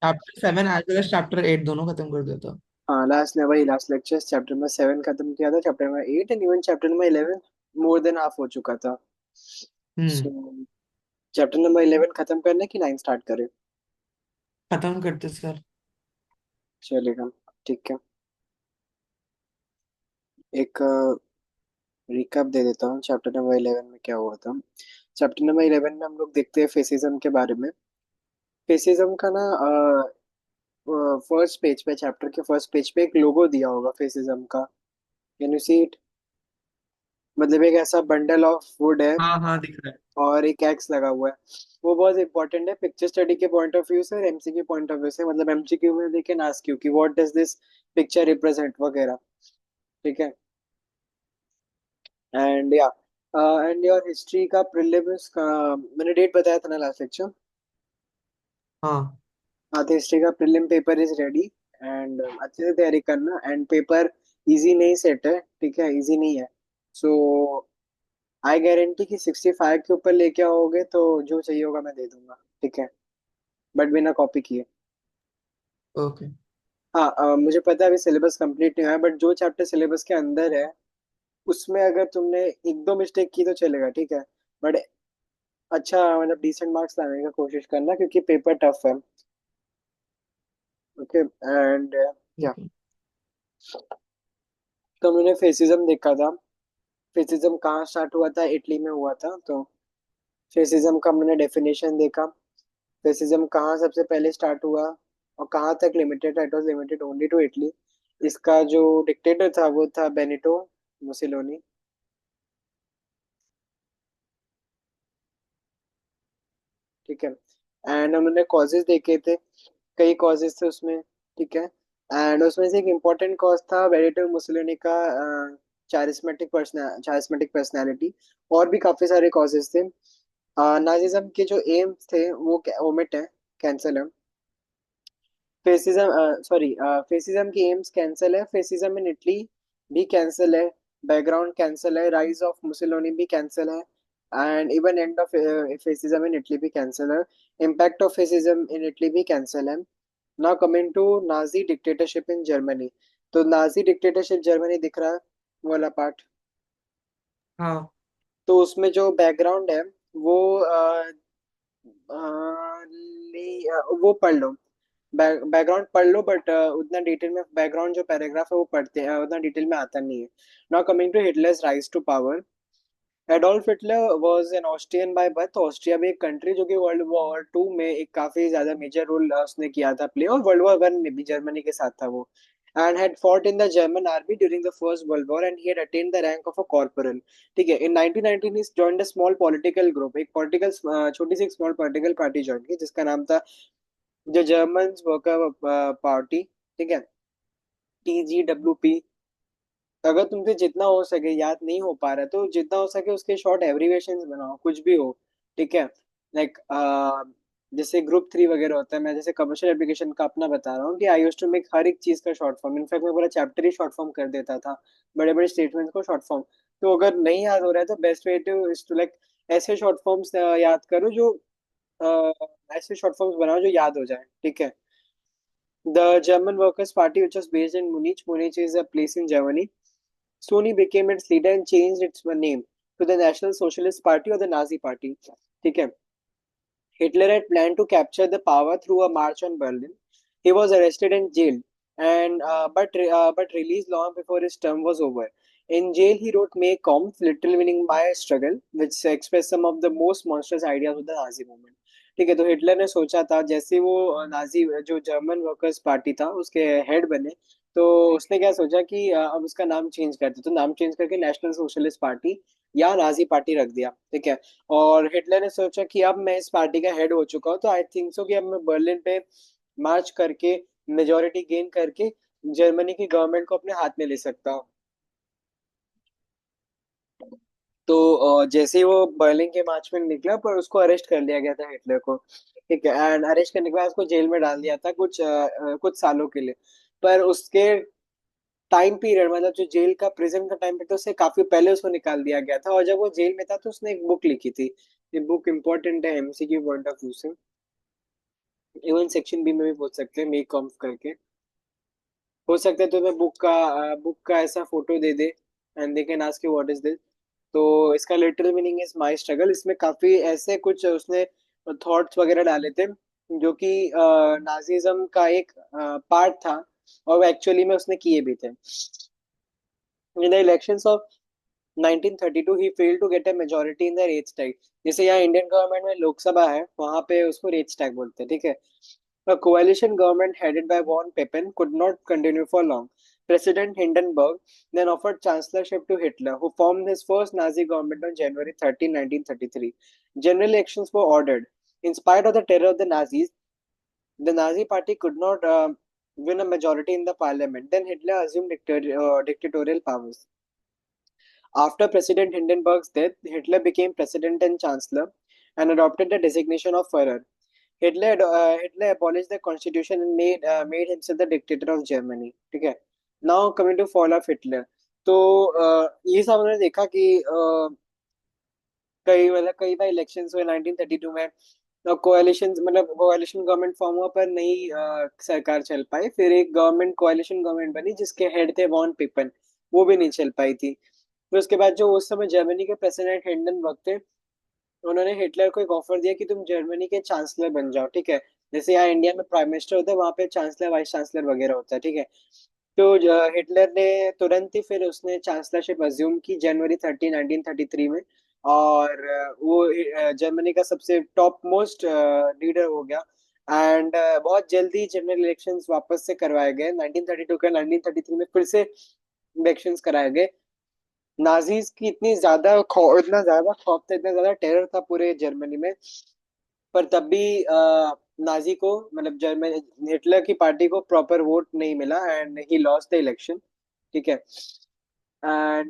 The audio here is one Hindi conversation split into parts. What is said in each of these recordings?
Chapter 7 as well as chapter 8 दोनों खत्म कर दिया था। हाँ, लास्ट ने वही लास्ट लेक्चर चैप्टर नंबर 7 खत्म किया था, chapter number 8 and even chapter number 11 more than half हो चुका था। हम्म। सो चैप्टर नंबर 11 खत्म करने की 9 स्टार्ट करें? खत्म करते सर। चलेगा, ठीक है। एक रिकैप दे देता हूँ चैप्टर नंबर 11 में क्या हुआ था। चैप्टर नंबर 11 में हम लोग देखते हैं फेसिज्म के बारे में। फेसिज्म का ना फर्स्ट पेज पे, चैप्टर के फर्स्ट पेज पे एक लोगो दिया होगा फेसिज्म का। Can you see it? मतलब एक ऐसा बंडल ऑफ वुड है हाँ हाँ, दिख रहा है। और एक एक्स लगा हुआ है। वो बहुत इंपॉर्टेंट है पिक्चर स्टडी के पॉइंट ऑफ व्यू से और एमसीक्यू पॉइंट ऑफ व्यू से। मतलब एमसीक्यू में दे कैन आस्क यू कि what does this picture represent वगैरह। ठीक है। एंड या एंड योर हिस्ट्री का प्रीलिम्स का मैंने डेट बताया था ना लास्ट लेक्चर। हाँ। हाँ, तो हिस्ट्री का prelim paper is ready and अच्छे से तैयारी करना। एंड पेपर इजी नहीं सेट है, ठीक है, इजी नहीं है। सो आई गारंटी कि 65 के ऊपर लेके आओगे तो जो चाहिए होगा मैं दे दूंगा, ठीक है, बट बिना कॉपी किए। ओके। हाँ, मुझे पता है अभी सिलेबस कंप्लीट नहीं हुआ है, बट जो चैप्टर सिलेबस के अंदर है उसमें अगर तुमने एक दो मिस्टेक की तो चलेगा, ठीक है, बट अच्छा मतलब डिसेंट मार्क्स लाने का कोशिश करना क्योंकि पेपर टफ है। ओके। एंड या ओके। तो मैंने फेसिज्म देखा था। फेसिज्म कहाँ स्टार्ट हुआ था? इटली में हुआ था। तो फेसिज्म का मैंने डेफिनेशन देखा। फेसिज्म कहाँ सबसे पहले स्टार्ट हुआ और कहाँ तक लिमिटेड है? It was limited only to Italy. इसका जो डिक्टेटर था वो था बेनिटो मुसोलिनी, ठीक है। एंड उन्होंने कॉजेज देखे थे, कई कॉजेज थे उसमें, ठीक है। एंड उसमें से एक इम्पोर्टेंट कॉज था बेनिटो मुसोलिनी का चारिस्मेटिक पर्सनैलिटी। और भी काफी सारे कॉजेज थे। नाजिज्म के जो एम्स थे वो ओमिट है, कैंसल है। फेसिज्म सॉरी फेसिज्म की एम्स कैंसल है। फेसिज्म इन इटली भी कैंसल है। बैकग्राउंड कैंसल है। राइज ऑफ मुसोलिनी भी कैंसल है। And even end of fascism in Italy भी कैंसल है। Impact of fascism in Italy भी कैंसल है। Now coming to Nazi dictatorship in Germany. तो नाजी डिक्टेटरशिप जर्मनी दिख रहा है, वो वाला पार्ट। हाँ। तो उसमें जो बैकग्राउंड है वो वो पढ़ लो। बैकग्राउंड पढ़ लो, बट उतना डिटेल में बैकग्राउंड जो पैराग्राफ है वो पढ़ते हैं, उतना डिटेल में आता नहीं है। Now coming to Hitler's rise to power. Adolf Hitler was an Austrian by birth. Austria भी एक कंट्री जो कि वर्ल्ड वॉर टू में एक काफी ज्यादा मेजर रोल उसने किया था प्ले, और वर्ल्ड वॉर वन में भी जर्मनी के साथ था वो। And had fought in the German army during the First World War and he had attained the rank of a corporal। ठीक है। In 1919 he joined a small political group, एक पॉलिटिकल छोटी सी एक स्मॉल पॉलिटिकल पार्टी ज्वाइन की जिसका नाम था जो जर्मन वर्कर पार्टी, ठीक है, TGWP। अगर तुमसे जितना हो सके याद नहीं हो पा रहा है तो जितना हो सके उसके शॉर्ट एब्रीवेशंस बनाओ, कुछ भी हो, ठीक है। लाइक जैसे ग्रुप 3 वगैरह होता है, मैं जैसे कमर्शियल एप्लीकेशन का अपना बता रहा हूँ कि आई यूज टू मेक हर एक चीज का शॉर्ट फॉर्म। इनफैक्ट मैं पूरा चैप्टर ही शॉर्ट फॉर्म कर देता था, बड़े बड़े स्टेटमेंट्स को शॉर्ट फॉर्म। तो अगर नहीं याद हो रहा है तो best way to is to like ऐसे शॉर्ट फॉर्म्स याद करो जो ऐसे शॉर्ट फॉर्म्स बनाओ जो याद हो जाए, ठीक है। The German Workers' Party, which was based in Munich. Munich is a place in Germany. Soon he became its leader and changed its name to the National Socialist Party or the Nazi Party. ठीक है। Hitler had planned to capture the power through a march on Berlin. He was arrested and jailed, and but released long before his term was over. In jail, he wrote "May Kampf," literally meaning "my struggle," which expressed some of the most monstrous ideas of the Nazi movement. ठीक है। तो हिटलर ने सोचा था जैसे वो नाजी जो जर्मन वर्कर्स पार्टी था उसके हेड बने, तो उसने क्या सोचा कि अब उसका नाम चेंज करते, तो नाम चेंज करके नेशनल सोशलिस्ट पार्टी या नाजी पार्टी रख दिया, ठीक है। और हिटलर ने सोचा कि अब मैं इस पार्टी का हेड हो चुका हूँ तो आई थिंक सो कि अब मैं बर्लिन पे मार्च करके मेजोरिटी गेन करके जर्मनी की गवर्नमेंट को अपने हाथ में ले सकता हूँ। तो जैसे ही वो बर्लिन के मार्च में निकला पर उसको अरेस्ट कर लिया गया था हिटलर को, ठीक है। एंड अरेस्ट करने के बाद उसको जेल में डाल दिया था कुछ सालों के लिए। पर उसके टाइम पीरियड मतलब जो जेल का प्रिजन का टाइम पीरियड था उससे काफी पहले उसको निकाल दिया गया था। और जब वो जेल में था तो उसने एक बुक लिखी थी। ये बुक इम्पोर्टेंट है एमसीक्यू पॉइंट ऑफ व्यू से। इवन सेक्शन बी में भी पूछ सकते हैं, मेक कॉम्फ करके। हो सकता है तुम्हें बुक का ऐसा photo they they, and they can ask you what is this. तो इसका literal meaning is my struggle. इसमें काफी ऐसे कुछ उसने थॉट्स वगैरह डाले थे जो कि नाजिज्म का एक पार्ट था, और वो एक्चुअली में उसने किए भी थे। In the elections of 1932 he failed to get a majority in the रेट। जैसे यहाँ इंडियन गवर्नमेंट में लोकसभा है, वहां पे उसको रेट बोलते हैं, ठीक है। A coalition government headed by von Papen could not continue for long. President Hindenburg then offered chancellorship to Hitler, who formed his first Nazi government on January 13, 1933. General elections were ordered. In spite of the terror of the Nazis, the Nazi party could not win a majority in the parliament. Then Hitler assumed dictatorial powers. After President Hindenburg's death, Hitler became president and chancellor and adopted the designation of Führer. Hitler abolished the constitution and made himself the dictator of Germany. ठीक है। Now coming to fall of Hitler, तो ये सब हमने देखा कि कई बार इलेक्शंस हुए 1932 में। कोalition मतलब कोalition गवर्नमेंट फॉर्म हुआ पर नहीं सरकार चल पाई। फिर एक गवर्नमेंट कोalition गवर्नमेंट बनी जिसके हेड थे वॉन पिपन, वो भी नहीं चल पाई थी। फिर उसके बाद जो उस समय जर्मनी के प्रेसिडेंट हिंडनबर्ग थे, उन्होंने हिटलर को एक ऑफर दिया कि तुम जर्मनी के चांसलर बन जाओ, ठीक है। जैसे यहाँ इंडिया में प्राइम मिनिस्टर होता है, वहां पे चांसलर वाइस चांसलर वगैरह होता है, ठीक है। तो हिटलर ने तुरंत ही फिर उसने चांसलरशिप अज्यूम की जनवरी 30, 1933 में। और वो जर्मनी का सबसे टॉप मोस्ट लीडर हो गया। एंड बहुत जल्दी जनरल इलेक्शंस वापस से करवाए गए 1932 के 1933 में, फिर से इलेक्शंस कराए गए। नाजीज की इतना ज्यादा खौफ था, इतना ज्यादा टेरर था पूरे जर्मनी में। पर तब भी नाजी को मतलब जर्मनी हिटलर की पार्टी को प्रॉपर वोट नहीं मिला and he lost the election, ठीक है।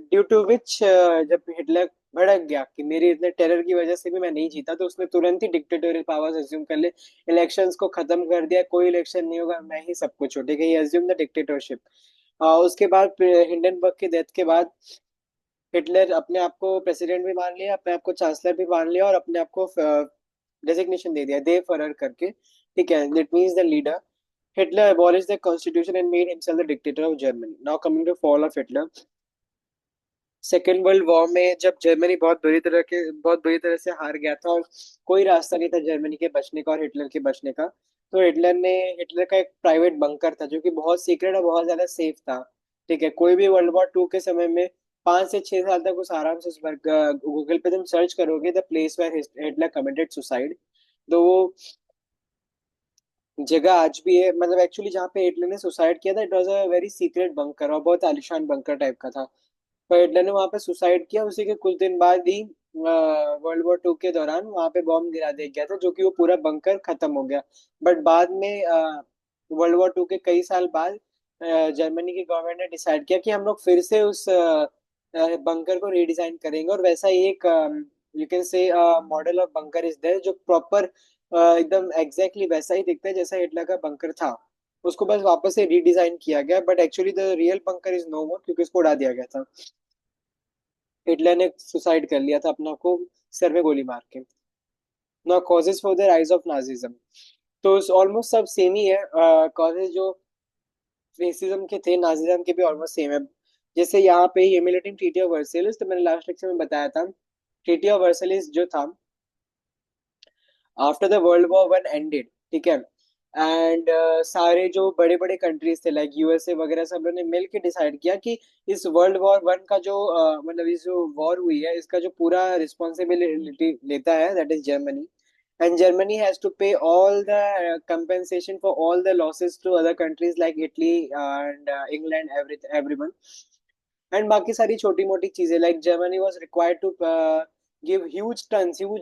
ड्यू टू विच जब हिटलर भड़क गया कि मेरी इतने टेरर की वजह से भी मैं नहीं जीता, तो उसने तुरंत ही डिक्टेटोरियल पावर्स अज्यूम कर ले। इलेक्शंस को खत्म कर दिया, कोई इलेक्शन नहीं होगा, मैं ही सब कुछ हूँ, ठीक है। ये अज्यूम द डिक्टेटरशिप। उसके बाद हिंडनबर्ग की डेथ के बाद हिटलर अपने आप को प्रेसिडेंट भी मान लिया, अपने आप को चांसलर भी मान लिया, और अपने आप को डेजिग्नेशन दे दिया दे फरर करके, ठीक है। That means the leader. Hitler abolished the constitution and made himself the dictator of Germany. Now coming to fall of Hitler. Second world war में जब जर्मनी बहुत बुरी तरह से हार गया था, और कोई रास्ता नहीं था जर्मनी के बचने का और हिटलर के बचने का, तो हिटलर का एक प्राइवेट बंकर था जो कि बहुत सीक्रेट और बहुत ज्यादा सेफ था, ठीक है। कोई भी वर्ल्ड वॉर 2 के समय में 5 से 6 साल तक उस आराम से, उस गूगल पे तुम सर्च करोगे the place where Hitler committed suicide, तो वो जगह आज भी है। मतलब एक्चुअली जहाँ पे हिटलर ने सुसाइड किया था, it was a very secret bunker, और बहुत आलिशान बंकर टाइप का था। पर हिटलर ने वहां पे सुसाइड किया, उसी के कुछ दिन बाद ही वर्ल्ड वॉर 2 के दौरान वहां पे बॉम्ब गिरा दिया गया था, जो कि वो पूरा बंकर खत्म हो गया। बट बाद में वर्ल्ड वॉर 2 के कई साल बाद जर्मनी की गवर्नमेंट ने डिसाइड किया कि हम लोग फिर से उस बंकर को रीडिजाइन करेंगे, और वैसा ही एक you can say model of bunker is there जो प्रॉपर एकदम एग्जैक्टली वैसा ही दिखता है जैसा हिटलर का बंकर था। उसको बस वापस से रीडिजाइन किया गया, but actually the real bunker is no more, क्योंकि उसको उड़ा दिया गया था। हिटलर ने सुसाइड कर लिया था अपना को सर में गोली मार के। Now causes for the rise of Nazism, तो ऑलमोस्ट सब सेम ही है। कॉजेज जो रेसिज्म के थे, नाजिज्म के भी ऑलमोस्ट सेम है। जैसे यहाँ पे ह्यूमिलेटिंग ट्रीटी ऑफ वर्सेलिस, तो मैंने लास्ट लेक्चर में बताया था। ट्रीटी ऑफ वर्सेलिस जो था after the world war 1 ended, ठीक है। एंड सारे जो बड़े बड़े कंट्रीज थे लाइक यूएसए वगैरह, सब लोगों ने मिल के डिसाइड किया कि इस वर्ल्ड वॉर 1 का जो मतलब इस जो वॉर हुई है, इसका जो पूरा रिस्पॉन्सिबिलिटी लेता है that is Germany. And Germany has to pay all the compensation for all the losses to other countries like Italy and England, everyone। And बाकी सारी छोटी मोटी चीजें like Germany was required to give huge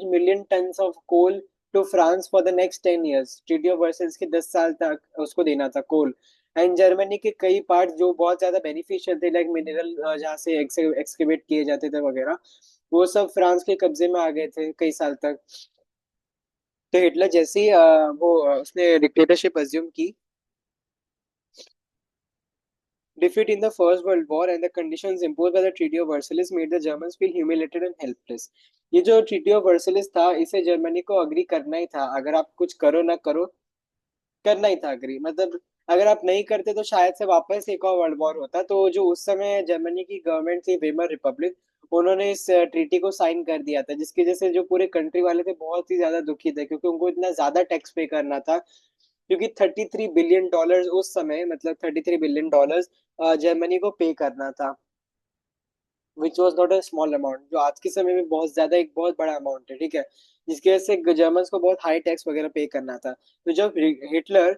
million tons of coal to France for the next 10 years। Treaty of Versailles के 10 साल तक उसको देना था कोल। एंड जर्मनी के कई पार्ट जो बहुत ज्यादा बेनिफिशियल थे लाइक मिनरल जहाँ से एक्सकेवेट किए जाते थे वगैरह, वो सब फ्रांस के कब्जे में आ गए थे कई साल तक। तो हिटलर जैसे ही उसने डिक्टेटरशिप अज्यूम की, defeat in the First World War and the conditions imposed by the Treaty of Versailles made the Germans feel humiliated and helpless। ये जो ट्रीटी ऑफ वर्सलिस था, इसे जर्मनी को अग्री करना ही था, अगर आप कुछ करो ना करो करना ही था अग्री, मतलब अगर आप नहीं करते तो शायद से वापस एक और वर्ल्ड वॉर होता। तो जो उस समय जर्मनी की गवर्नमेंट थी, वेमर रिपब्लिक, उन्होंने इस ट्रीटी को साइन कर दिया था, जिसकी वजह से जो पूरे कंट्री वाले थे बहुत ही ज्यादा दुखी थे, क्योंकि उनको इतना ज्यादा टैक्स पे करना था। क्योंकि $33 बिलियन उस समय, मतलब $33 बिलियन जर्मनी को पे करना था, which was not a small amount, जो आज के समय में बहुत ज्यादा एक बहुत बड़ा अमाउंट है, ठीक है। जिसकी वजह से जर्मन्स को बहुत हाई टैक्स वगैरह पे करना था। तो जब हिटलर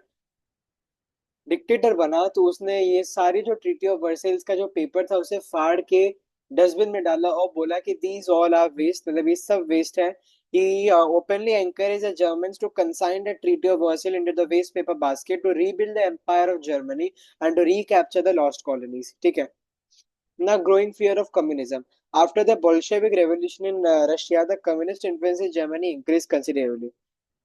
डिक्टेटर बना तो उसने ये सारी जो ट्रीटी ऑफ वर्सेल्स का जो पेपर था उसे फाड़ के डस्टबिन में डाला और बोला कि दीज ऑल आर वेस्ट, मतलब ये सब वेस्ट है। He openly encouraged the Germans to consign the Treaty of Versailles into the waste paper basket to rebuild the Empire of Germany and to recapture the lost colonies. ठीक है। Now, growing fear of communism. After the Bolshevik Revolution in Russia, the communist influence in Germany increased considerably.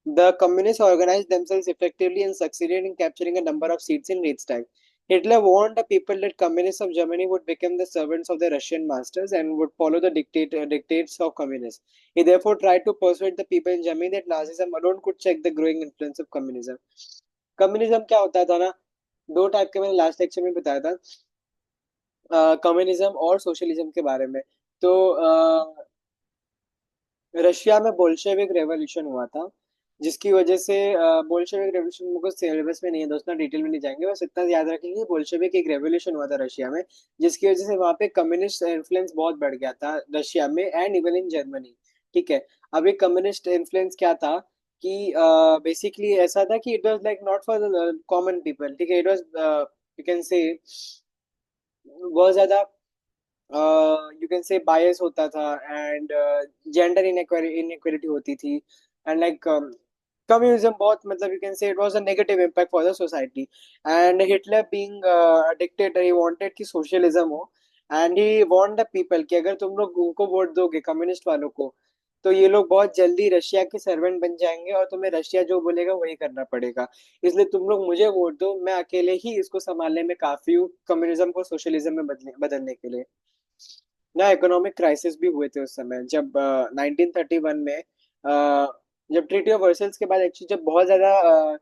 The communists organized themselves effectively and succeeded in capturing a number of seats in Reichstag. Hitler warned the people that communists of Germany would become the servants of the Russian masters and would follow the dictates of communists. He therefore tried to persuade the people in Germany that Nazism alone could check the growing influence of communism. Communism क्या होता था ना, दो टाइप के मैंने लास्ट लेक्चर में बताया था, कम्युनिज्म और सोशलिज्म के बारे में। तो रशिया में बोल्शेविक रेवोल्यूशन हुआ था, जिसकी वजह से बोल्शेविक रेवोल्यूशन मुझे सिलेबस में नहीं है दोस्तों, डिटेल में नहीं जाएंगे, बस इतना याद रखेंगे बोल्शेविक एक रेवोल्यूशन हुआ था रशिया में, जिसकी वजह से वहाँ पे कम्युनिस्ट इन्फ्लुएंस बहुत बढ़ गया था रशिया में एंड इवन इन जर्मनी। ठीक है। अब एक कम्युनिस्ट इन्फ्लुएंस क्या था कि बेसिकली ऐसा था कि it was like not for the common people, ठीक है, इट वाज यू कैन से बहुत ज्यादा यू कैन से बायस होता था एंड जेंडर इनइक्वालिटी होती थी एंड लाइक कम्युनिज्म बहुत, मतलब यू कैन से it was a negative impact for the society. And Hitler being dictator, he wanted कि सोशलिज्म हो and he want the people कि अगर तुम लोग उनको वोट दोगे कम्युनिस्ट वालों को, तो ये लोग बहुत जल्दी रशिया के सर्वेंट बन जाएंगे और तुम्हें रशिया जो बोलेगा वही करना पड़ेगा। इसलिए तुम लोग मुझे वोट दो, मैं अकेले ही इसको संभालने में काफी हूँ, कम्युनिज्म को सोशलिज्म में बदलने के लिए। ना इकोनॉमिक क्राइसिस भी हुए थे उस समय, जब 1931 में जब ट्रीटी ऑफ वर्सेल्स के बाद एक्चुअली जब बहुत ज्यादा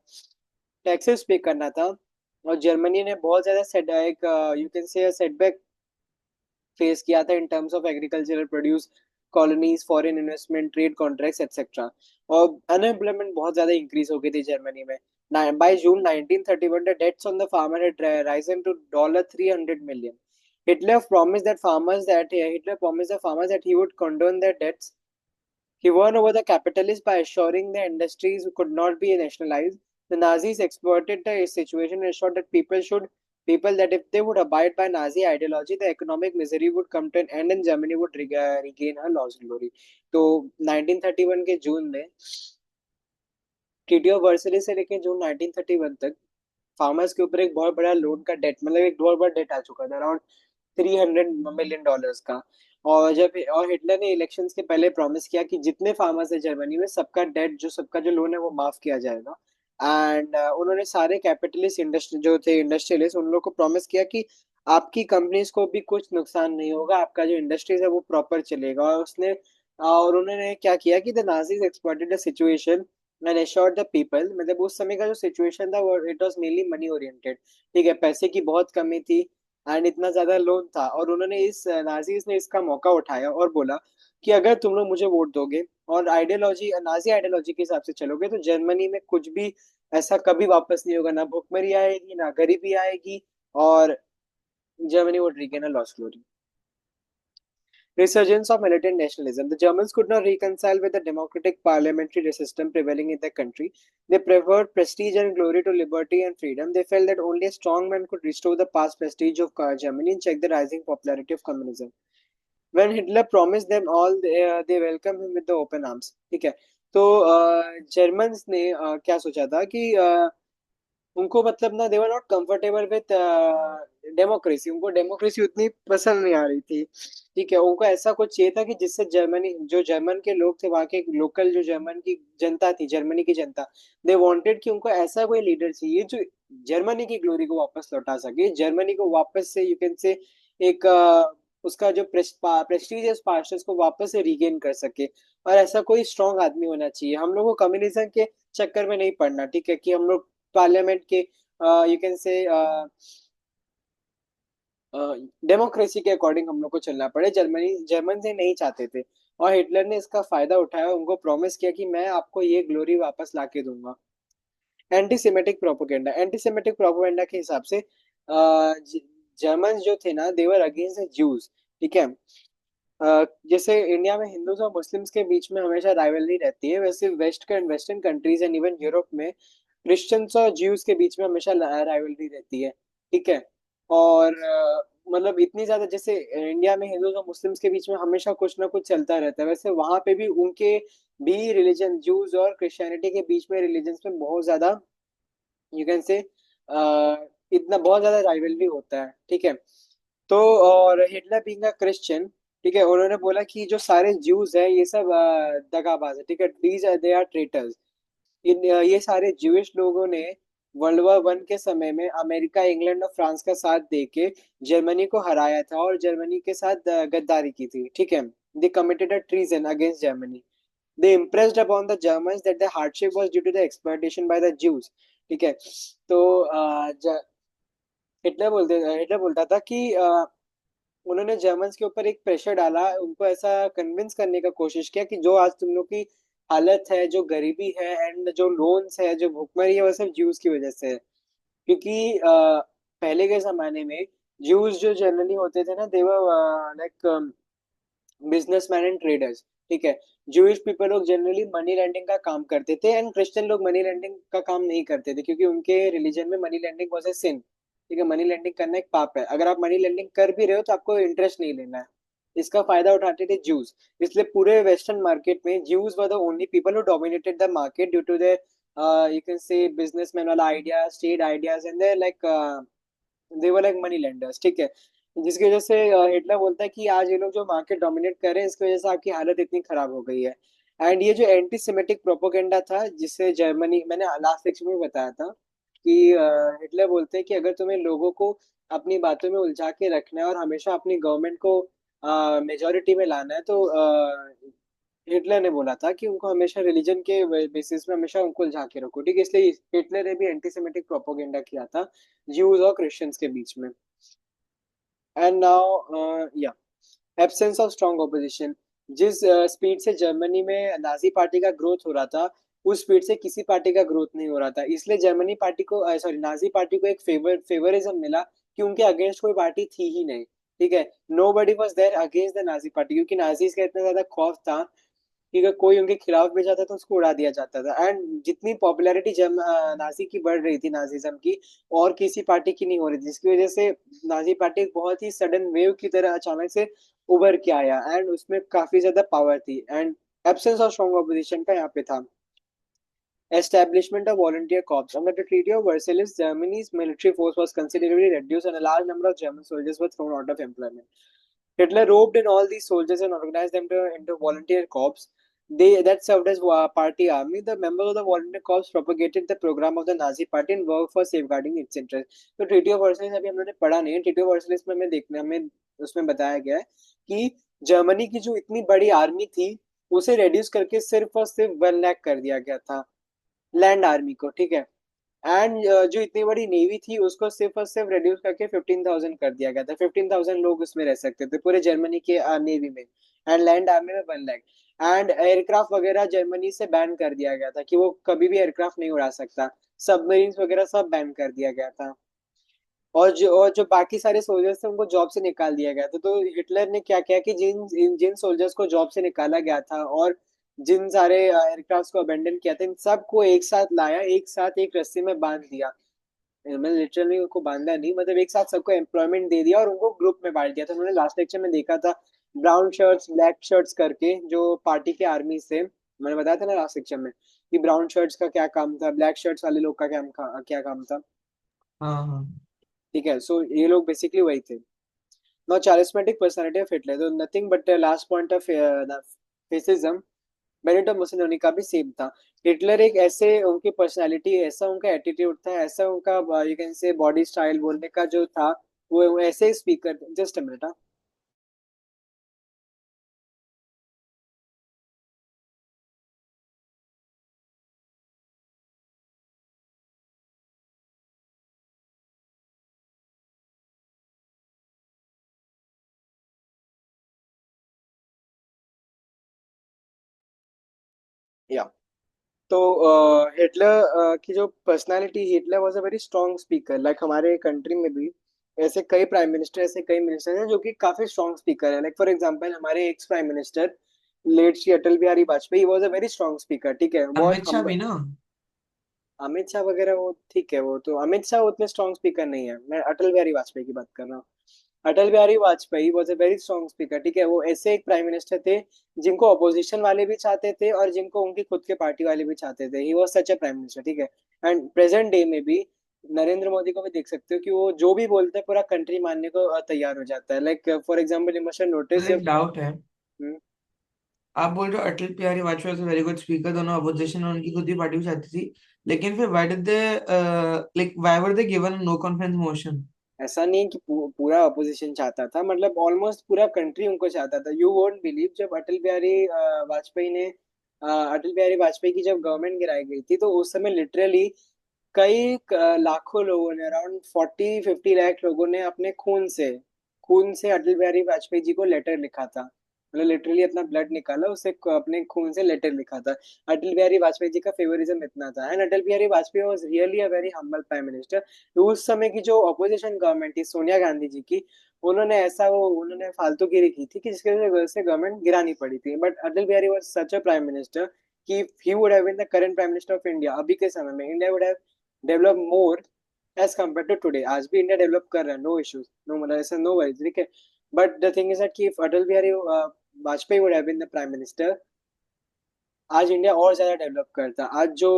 टैक्सेस पे करना था और जर्मनी ने बहुत ज्यादा सेट एक यू कैन से सेटबैक फेस किया था in terms of agricultural produce, colonies, foreign investment, trade contracts etcetera, और अनएम्प्लॉयमेंट बहुत ज्यादा इंक्रीज हो गई थी जर्मनी में। By June 1931, the debts on the farmer had risen to $300 million. Hitler promised the farmers that he would condone their debts. He won over the capitalists by assuring the industries could not be nationalized. The Nazis exploited the situation and assured that people that if they would abide by Nazi ideology, the economic misery would come to an end and Germany would regain her lost glory. तो 1931 के जून में ट्रीटी ऑफ वर्सली से लेकर जून 1931 तक फार्मर्स के ऊपर एक बहुत बड़ा लोन का डेट, मतलब एक बहुत बड़ा डेट आ चुका था, अराउंड $300 मिलियन का। और हिटलर ने इलेक्शंस के पहले प्रॉमिस किया कि जितने फार्मर्स है जर्मनी में सबका डेट, जो सबका जो लोन है वो माफ किया जाएगा। एंड उन्होंने सारे कैपिटलिस्ट इंडस्ट्री जो थे इंडस्ट्रियलिस्ट उन लोगों को प्रॉमिस किया कि आपकी कंपनीज को भी कुछ नुकसान नहीं होगा, आपका जो इंडस्ट्रीज है वो प्रॉपर चलेगा। और उन्होंने क्या किया कि the Nazis exploited the situation and assured the people, मतलब उस समय का जो सिचुएशन था वो it was mainly money oriented, ठीक है, पैसे की बहुत कमी थी एंड इतना ज्यादा लोन था, और उन्होंने नाजीज ने इसका मौका उठाया और बोला कि अगर तुम लोग मुझे वोट दोगे और आइडियोलॉजी नाजी आइडियोलॉजी के हिसाब से चलोगे तो जर्मनी में कुछ भी ऐसा कभी वापस नहीं होगा, ना भुखमरी आएगी ना गरीबी आएगी, और Germany would regain a lost glory. Resurgence of militant nationalism. The Germans could not reconcile with the democratic parliamentary system prevailing in their country. They preferred prestige and glory to liberty and freedom. They felt that only a strong man could restore the past prestige of Germany and check the rising popularity of communism. When Hitler promised them all, they welcomed him with the open arms. ठीक है। तो जर्मन्स ने क्या सोचा था कि उनको मतलब ना they were not comfortable with democracy, उनको डेमोक्रेसी उतनी पसंद नहीं आ रही थी। ठीक है, उनको ऐसा कुछ चाहिए था कि जिससे जर्मनी, जो जर्मन के लोग थे वहाँ के लोकल जो जर्मन की जनता थी, जर्मनी की जनता, दे वांटेड कि उनको ऐसा कोई लीडर चाहिए जो जर्मनी की ग्लोरी को वापस लौटा सके, जर्मनी को वापस से यू कैन से एक उसका जो प्रेस्टीजियस पास्टर्स को वापस से रिगेन कर सके। और ऐसा कोई स्ट्रांग आदमी होना चाहिए, हम लोग को कम्युनिज्म के चक्कर में नहीं पड़ना, ठीक है, कि हम लोग पार्लियामेंट के यू कैन से डेमोक्रेसी के अकॉर्डिंग हम लोग को चलना पड़े। जर्मन से नहीं चाहते थे, और हिटलर ने इसका फायदा उठाया, उनको प्रॉमिस किया कि मैं आपको ये ग्लोरी वापस लाके दूंगा। एंटीसेमेटिक प्रोपोगेंडा के हिसाब से जर्मन जो थे ना, देवर अगेंस्ट द ज्यूज। ठीक है। जैसे इंडिया में हिंदूज और मुस्लिम्स के बीच में हमेशा राइवलरी रहती है, वैसे western countries and even Europe में क्रिश्चियंस और ज्यूज के बीच में हमेशा राइवलरी रहती है। ठीक है। और मतलब इतनी ज्यादा, जैसे इंडिया में हिंदूज और मुस्लिम्स के बीच में हमेशा कुछ ना कुछ चलता रहता है, वैसे वहां पे भी उनके भी रिलीजन, ज्यूज और क्रिश्चियनिटी के बीच में रिलीजन में बहुत ज्यादा, यू कैन से, इतना बहुत ज्यादा राइवलरी होता है। ठीक है। तो और हिटलर बीइंग अ क्रिश्चियन, ठीक है, उन्होंने बोला कि जो सारे ज्यूज है ये सब दगाबाज है। ठीक है, दीज दे आर ट्रेटर्स। ये सारे ज्यूइश लोगों ने वर्ल्ड वॉर 1 के समय में अमेरिका, इंग्लैंड और फ्रांस का साथ देके जर्मनी को हराया था और जर्मनी के साथ गद्दारी की थी। ठीक है। दे committed a treason against Germany. They impressed upon the Germans that the hardship was due to the exploitation by the Jews। ठीक है। तो हिटलर बोलता था कि उन्होंने जर्मन्स के ऊपर एक प्रेशर डाला, उनको ऐसा कन्विंस करने का कोशिश किया कि जो आज तुम लोग की हालत है, जो गरीबी है एंड जो लोन्स है, जो भुखमरी है, वो सब ज्यूज की वजह से है। क्योंकि पहले के जमाने में ज्यूज जो जनरली होते थे ना, देवर लाइक बिजनेसमैन एंड ट्रेडर्स। ठीक है। जूइश पीपल लोग जनरली मनी लैंडिंग का काम करते थे, एंड क्रिश्चियन लोग मनी लैंडिंग का काम नहीं करते थे, क्योंकि उनके रिलीजन में मनी लैंडिंग वाज ए सिन। ठीक है, मनी लैंडिंग करना एक पाप है। अगर आप मनी लैंडिंग कर भी रहे हो तो आपको इंटरेस्ट नहीं लेना है। इसका फायदा उठाते थे ज्यूज। इसलिए पूरे वेस्टर्न मार्केट में Jews were the only people who dominated the market due to the you can say businessman वाला idea, state ideas, and they like they were like money lenders. ठीक है। जिसकी वजह से हिटलर बोलता है कि आज ये लोग जो मार्केट डोमिनेट कर रहे हैं, इसकी वजह से आपकी हालत इतनी खराब हो गई है। एंड ये जो एंटी सेमेटिक प्रोपोगेंडा था, जिससे जर्मनी, मैंने लास्ट लेक्चर में बताया था कि हिटलर बोलते हैं कि अगर तुम्हें लोगों को अपनी बातों में उलझा के रखना है और हमेशा अपनी गवर्नमेंट को मेजोरिटी में लाना है, तो हिटलर ने बोला था कि उनको हमेशा रिलीजन के बेसिस में हमेशा उनको उलझा के रखो। ठीक है, इसलिए हिटलर ने भी एंटीसेमेटिक प्रोपोगेंडा किया था ज्यूज और क्रिश्चियंस के बीच में। एंड नाउ या एब्सेंस ऑफ स्ट्रॉन्ग ऑपोजिशन। जिस स्पीड से जर्मनी में नाजी पार्टी का ग्रोथ हो रहा था, उस स्पीड से किसी पार्टी का ग्रोथ नहीं हो रहा था। इसलिए जर्मनी पार्टी को, सॉरी, नाजी पार्टी को एक फेवरिज्म मिला कि उनके अगेंस्ट कोई पार्टी थी ही नहीं। ठीक है। Nobody was there against the Nazi party, क्योंकि नाजीज का इतना ज्यादा खौफ था कि अगर कोई उनके खिलाफ भी जाता तो उसको उड़ा दिया जाता था। एंड जितनी पॉपुलैरिटी नाजी की बढ़ रही थी, नाजिज्म की, और किसी पार्टी की नहीं हो रही थी, जिसकी वजह से नाजी पार्टी एक बहुत ही सडन वेव की तरह अचानक से उभर के आया, एंड उसमें काफी ज्यादा पावर थी। And absence of strong opposition का यहाँ पे था। Establishment of volunteer corps. Under the Treaty of Versailles, Germany's military force was considerably reduced and a large number of German soldiers were thrown out of employment. Hitler roped in all these soldiers and organized them into volunteer corps. They that served as party army. The members of the volunteer corps propagated the program of the Nazi party and worked for safeguarding its interests. तो ट्रीटी ऑफ वर्सलिस अभी हम लोगों ने पढ़ा नहीं है। ट्रीटी ऑफ वर्सलिस में हमें उसमें बताया गया है कि जर्मनी की जो इतनी बड़ी आर्मी थी, उसे रेड्यूस करके सिर्फ और सिर्फ 1 लाख कर दिया गया था, लैंड आर्मी को। ठीक है। एंड जो इतनी बड़ी नेवी थी, उसको सिर्फ और सिर्फ रिड्यूस करके 15,000 कर दिया गया था। 15,000 लोग उसमें रह सकते थे पूरे जर्मनी के नेवी में, एंड लैंड आर्मी में 1 लाख। एंड एयरक्राफ्ट वगैरह जर्मनी से बैन कर दिया गया था कि वो कभी भी एयरक्राफ्ट नहीं उड़ा सकता। सबमरीन्स वगैरह सब बैन कर दिया गया था। और जो बाकी सारे सोल्जर्स थे, उनको जॉब से निकाल दिया गया था। तो हिटलर ने क्या किया कि जिन जिन सोल्जर्स को जॉब से निकाला गया था और जिन सारे एयरक्राफ्ट को अबेंडन किया था, इन सबको एक साथ लाया, एक साथ एक रस्सी में बांध दिया। मैंने लिटरली उनको बांधा नहीं, मतलब एक साथ सबको एम्प्लॉयमेंट दे दिया और उनको ग्रुप में बांट दिया था। उन्होंने लास्ट लेक्चर में देखा था ब्राउन शर्ट्स, ब्लैक शर्ट्स करके, जो पार्टी के आर्मी से, मैंने बताया था ना लास्ट लेक्चर में कि ब्राउन शर्ट्स का क्या काम था, ब्लैक शर्ट्स वाले लोग का क्या काम था। हाँ हाँ ठीक है, सो ये लोग बेसिकली वही थे। Now, charismatic personality of Hitler, तो nothing but the last point of the fascism, Benito Mussolini का भी सेम था। हिटलर एक ऐसे, उनकी पर्सनालिटी, ऐसा उनका एटीट्यूड था, ऐसा उनका यू कैन से बॉडी स्टाइल बोलने का जो था, वो ऐसे स्पीकर, जस्ट अ मिनट। या तो हिटलर की जो personality, Hitler was a very strong speaker. Like हमारे कंट्री में भी ऐसे कई प्राइम मिनिस्टर, ऐसे कई मिनिस्टर हैं जो कि काफी स्ट्रॉन्ग स्पीकर है। लाइक फॉर एग्जांपल हमारे ex prime minister late Shri Atal Bihari Vajpayee was a very strong speaker, ठीक है, बहुत अमित शाह हम। भी ना। अमित शाह वगैरह वो ठीक है, वो तो अमित शाह उतने स्ट्रॉन्ग स्पीकर नहीं है, मैं अटल बिहारी वाजपेयी की बात कर रहा हूँ। Atal Bihari Vajpayee was a very strong speaker, ठीक है, वो ऐसे एक प्राइम मिनिस्टर थे जिनको अपोजिशन वाले भी चाहते थे और जिनको उनकी खुद के पार्टी वाले भी चाहते थे। He was such a prime minister, ठीक है। एंड प्रेजेंट डे में भी नरेंद्र मोदी को भी देख सकते हो कि वो जो भी बोलते हैं पूरा कंट्री मानने को तैयार हो जाता है। Like for example you must notice मुझे एक जब डाउट है। हम्म, आप बोल रहे हो अटल बिहारी वाजपेयी से वेरी गुड स्पीकर, दोनों अपोजिशन और उनकी खुद ही पार्टी भी चाहती थी, लेकिन फिर why did they, like why were they given no confidence motion? ऐसा नहीं कि पूरा अपोजिशन चाहता था, मतलब ऑलमोस्ट पूरा कंट्री उनको चाहता था। यू वोंट बिलीव, जब अटल बिहारी वाजपेयी ने अटल बिहारी वाजपेयी की जब गवर्नमेंट गिराई गई थी तो उस समय लिटरली कई लाखों लोगों ने, अराउंड 40-50 लाख लोगों ने अपने खून से अटल बिहारी वाजपेयी जी को लेटर लिखा था। मतलब लिटरली अपना ब्लड निकाला, उसे अपने खून से लेटर लिखा था। अटल बिहारी वाजपेयी जी का फेवरिज्म इतना था। And Atal Bihari Vajpayee was really a very humble prime minister. तो उस समय की जो अपोजिशन गवर्नमेंट थी सोनिया गांधी जी की, उन्होंने फालतूगिरी की थी कि जिसकी वजह से गवर्नमेंट गिरानी पड़ी थी। But Atal Bihari was such a prime minister कि he would have been the current prime minister of India. अभी के समय में India would have develop more as compare to today. आज भी इंडिया डेवलप कर रहा है, नो इश्यूज, नो, मतलब ऐसा नो वरीज, ठीक है। But the thing is that कि if Atal Bihari Vajpayee would have been the prime minister, आज इंडिया और ज्यादा डेवलप करता। आज जो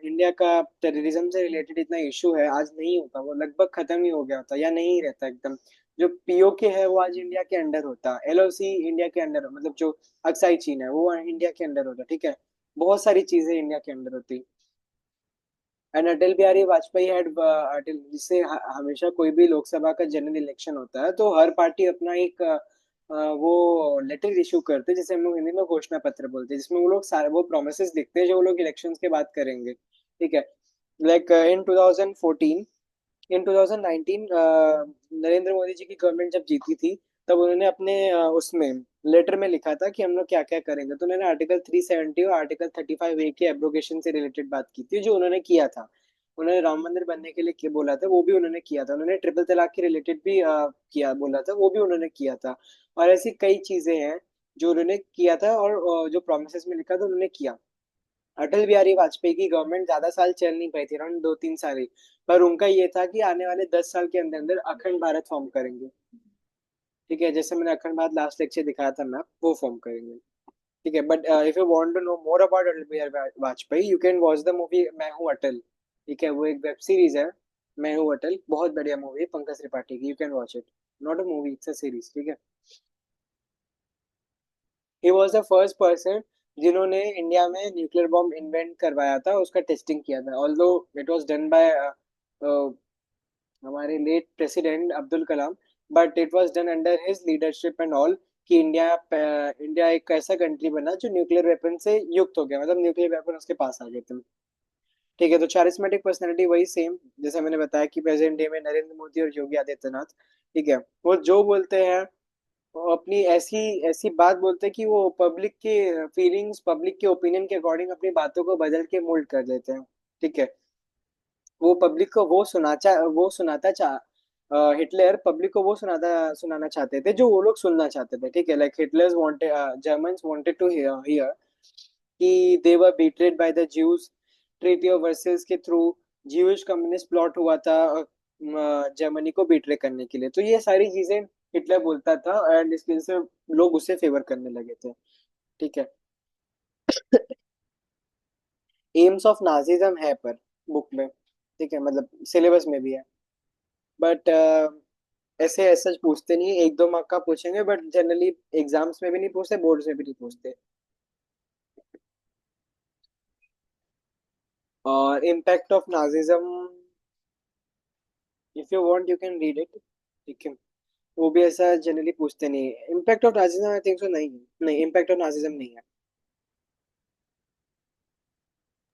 इंडिया का टेररिज्म से रिलेटेड इतना इशू है, आज नहीं होता, वो लगभग खत्म ही हो गया होता या नहीं रहता एकदम। जो पीओके है वो आज इंडिया के अंडर होता, एलओसी इंडिया के अंडर, मतलब जो अक्साई चीन है वो इंडिया के अंडर होता, ठीक है। बहुत सारी चीजें इंडिया के अंडर होती। एंड अटल बिहारी वाजपेयी हैड अटल, जिससे हमेशा कोई भी लोकसभा का जनरल इलेक्शन होता है तो हर पार्टी अपना एक वो लेटर इशू करते हैं, जिसे हम लोग हिंदी में घोषणा पत्र बोलते हैं, जिसमें वो लोग सारे वो प्रोमिसेस लिखते हैं जो वो लोग इलेक्शंस के बाद करेंगे, ठीक है। लाइक इन 2014, इन 2019 नरेंद्र मोदी जी की गवर्नमेंट जब जीती थी तब उन्होंने अपने उसमें लेटर में लिखा था कि हम लोग क्या क्या करेंगे। तो उन्होंने आर्टिकल 370 और आर्टिकल 35A के एब्रोगेशन से रिलेटेड बात की थी, जो उन्होंने किया था। उन्होंने राम मंदिर बनने के लिए बोला था, वो भी उन्होंने किया था। उन्होंने ट्रिपल तलाक के रिलेटेड भी किया बोला था, वो भी उन्होंने किया था। और ऐसी कई चीजें हैं जो उन्होंने किया था और जो प्रोमिस में लिखा था उन्होंने किया। अटल बिहारी वाजपेयी की गवर्नमेंट ज्यादा साल चल नहीं पाई थी, अराउंड 2-3 साल ही। पर उनका ये था कि आने वाले 10 साल के अंदर अंदर अखंड भारत फॉर्म करेंगे, ठीक है, जैसे मैंने अखंड भारत लास्ट लेक्चर दिखाया था मैप, वो फॉर्म करेंगे, ठीक है। But if you want to know more about Atal Bihari Vajpayee you can watch the movie Main Hoon अटल, ठीक है, वो एक वेब सीरीज है। मैं हूँ अटल बहुत बढ़िया मूवी है, पंकज त्रिपाठी की, you can watch it. Not a movie, it's a series, ठीक है। He was the first person जिन्होंने इंडिया में न्यूक्लियर बॉम्ब इन्वेंट करवाया था, उसका टेस्टिंग किया था। Although it was done by हमारे late president Abdul Kalam, but it was done under his leadership and all. कि इंडिया एक ऐसा कंट्री बना जो न्यूक्लियर वेपन से युक्त हो गया, मतलब न्यूक्लियर वेपन उसके पास आ गए थे, ठीक है। तो चारिस्मेटिक पर्सनैलिटी वही सेम, जैसे मैंने बताया कि प्रेजेंट डे में नरेंद्र मोदी और योगी आदित्यनाथ, ठीक है, वो जो बोलते हैं वो अपनी ऐसी ऐसी बात बोलते हैं कि वो पब्लिक के फीलिंग्स, पब्लिक के ओपिनियन के अकॉर्डिंग अपनी बातों को बदल के मोल्ड कर देते हैं, ठीक है। वो पब्लिक को वो सुनाता चाह हिटलर पब्लिक को वो सुनाना चाहते थे जो वो लोग सुनना चाहते थे, ठीक है। Like Hitlers wanted, Germans wanted to hear कि they were betrayed by the Jews. Treaty of Versailles के थ्रू ज्यूइश कम्युनिस्ट प्लॉट हुआ था जर्मनी को बीट्रे करने के लिए। तो ये सारी चीजें हिटलर बोलता था एंड इसकी वजह से लोग उसे फेवर करने लगे थे, ठीक है। एम्स ऑफ नाजिज्म है पर बुक में, ठीक है, मतलब सिलेबस में भी है। बट ऐसे ऐसा पूछते नहीं, 1-2 मार्क का पूछेंगे, बट जनरली एग्जाम्स में भी नहीं पूछते, बोर्ड्स में भी नहीं पूछते। और impact of Nazism, if you want you can read it, ठीक है। वो भी ऐसा जनरली पूछते नहीं है। Impact of Nazism I think so नहीं है, नहीं, इम्पैक्ट ऑफ नाजिज्म नहीं है।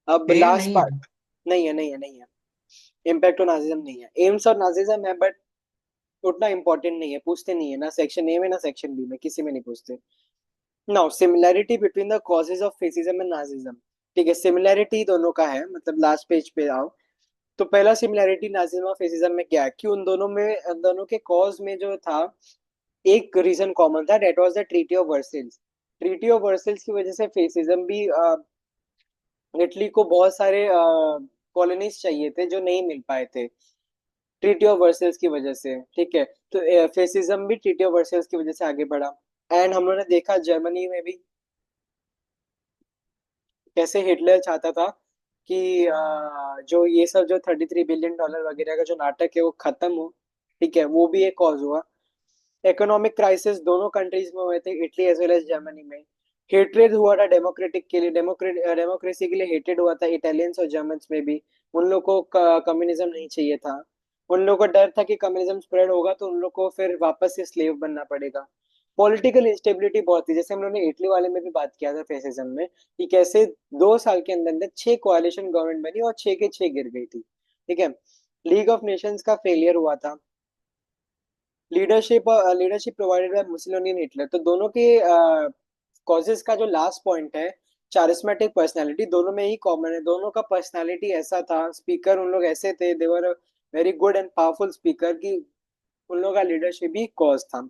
अब है या लास्ट नहीं है? पार्ट, नहीं है, नहीं है, नहीं है। इम्पैक्ट ऑफ नाजिज्म नहीं है, एम्स और नाजिज्म है, बट उतना इंपॉर्टेंट नहीं है, पूछते नहीं है, ना सेक्शन ए में ना सेक्शन बी में, किसी में नहीं पूछते। Now similarity between the causes of fascism and Nazism. ठीक है, सिमिलैरिटी दोनों का है, मतलब लास्ट पेज पे आओ। तो पहला सिमिलैरिटी नाजिज्म और फेसिज्म में क्या है कि उन दोनों के कॉज में जो था, एक रीजन कॉमन था, that was the treaty of Versailles. Treaty of Versailles की वजह से फेसिज्म भी, इटली को बहुत सारे कॉलोनीज चाहिए थे जो नहीं मिल पाए थे ट्रीटी ऑफ वर्सेल्स की वजह से। ठीक है, तो फेसिज्म भी ट्रीटी ऑफ वर्सेल्स की वजह से आगे बढ़ा। एंड हम लोगों ने देखा जर्मनी में भी कैसे हिटलर चाहता था कि जो ये सब जो $33 बिलियन वगैरह का जो नाटक है वो खत्म हो। ठीक है, वो भी एक कॉज हुआ। इकोनॉमिक क्राइसिस दोनों कंट्रीज में हुए थे, Italy as well as Germany में। हेट्रेड हुआ था डेमोक्रेटिक के लिए, डेमोक्रेसी के लिए हेटेड हुआ था इटालियंस और जर्मन्स में भी। उन लोग को कम्युनिज्म नहीं चाहिए था। उन लोगों को डर था कि कम्युनिज्म स्प्रेड होगा तो उन लोग को फिर वापस से स्लेव बनना पड़ेगा। पॉलिटिकल इंस्टेबिलिटी बहुत थी, जैसे हम लोगों ने इटली वाले में भी बात किया था फेसिज्म में, कि कैसे 2 साल के अंदर अंदर 6 कोalition गवर्नमेंट बनी और 6 के 6 गिर गई थी। ठीक है, लीग ऑफ नेशंस का फेलियर हुआ था। Leadership provided by Mussolini and Hitler, तो दोनों के कॉजेस का जो लास्ट पॉइंट है, चारिस्मेटिक पर्सनालिटी, दोनों में ही कॉमन है। दोनों का पर्सनालिटी ऐसा था, स्पीकर उन लोग ऐसे थे, they were very good and powerful speaker, कि उन लोगों का लीडरशिप भी कॉज था।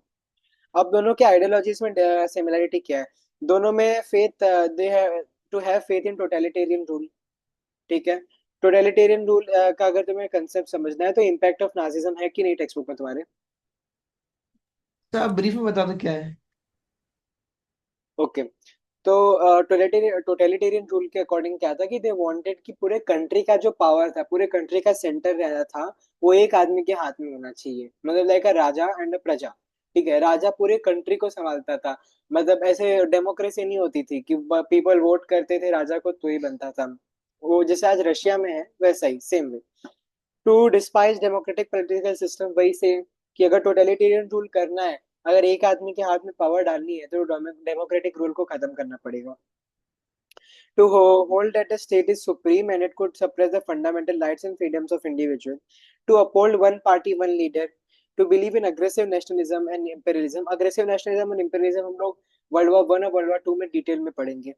अब दोनों के आइडियोलॉजीज में सिमिलरिटी क्या है? दोनों में faith, they have to have faith in totalitarian rule. ठीक है, टोटलिटेरियन रूल का अगर तुम्हें कंसेप्ट समझना है तो इम्पैक्ट ऑफ नाजिज्म है कि नहीं टेक्स्ट बुक में तुम्हारे? तो आप ब्रीफ में बता दो क्या है। ओके, तो टोटलिटेरियन रूल के अकॉर्डिंग क्या था कि दे वांटेड कि पूरे कंट्री का जो पावर था, पूरे कंट्री का सेंटर रहता था, वो एक आदमी के हाथ में होना चाहिए, मतलब लाइक अ राजा एंड अ प्रजा। ठीक है, राजा पूरे कंट्री को संभालता था। मतलब ऐसे डेमोक्रेसी नहीं होती थी कि पीपल वोट करते थे, राजा को तो ही बनता था। वो जैसे आज रशिया में है वैसा ही same way. To despise democratic political system, वही से कि अगर टोटलिटेरियन रूल करना है, अगर एक आदमी के हाथ में पावर डालनी है तो डेमोक्रेटिक रूल को खत्म करना पड़ेगा। To hold that the state is supreme and it could suppress the fundamental rights and freedoms of individual. To uphold one party, one leader. To believe in aggressive nationalism and imperialism. Aggressive nationalism and imperialism हम लोग वर्ल्ड वॉर 1 और वर्ल्ड वॉर 2 में डिटेल में पढ़ेंगे।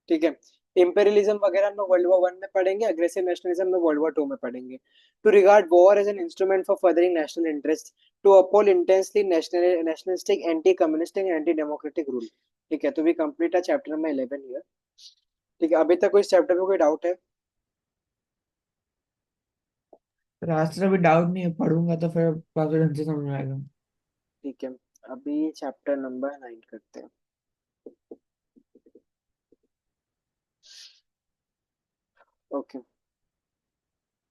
ठीक है, इंपेरियलिज्म वगैरह हम लोग वर्ल्ड वॉर 1 में पढ़ेंगे, अग्रेसिव नेशनलिज्म में वर्ल्ड वॉर 2 में पढ़ेंगे। To regard war as an instrument for furthering national interest. To uphold intensely nationalistic, anti communistic and anti democratic rule. ठीक है, तो we complete a chapter number 11 here. ठीक है, अभी तक कोई इस चैप्टर में कोई डाउट है? रास्ते अभी डाउट नहीं है, पढ़ूंगा तो फिर काफी ढंग से समझ में आएगा। ठीक है, अभी चैप्टर नंबर 9 करते हैं। ओके,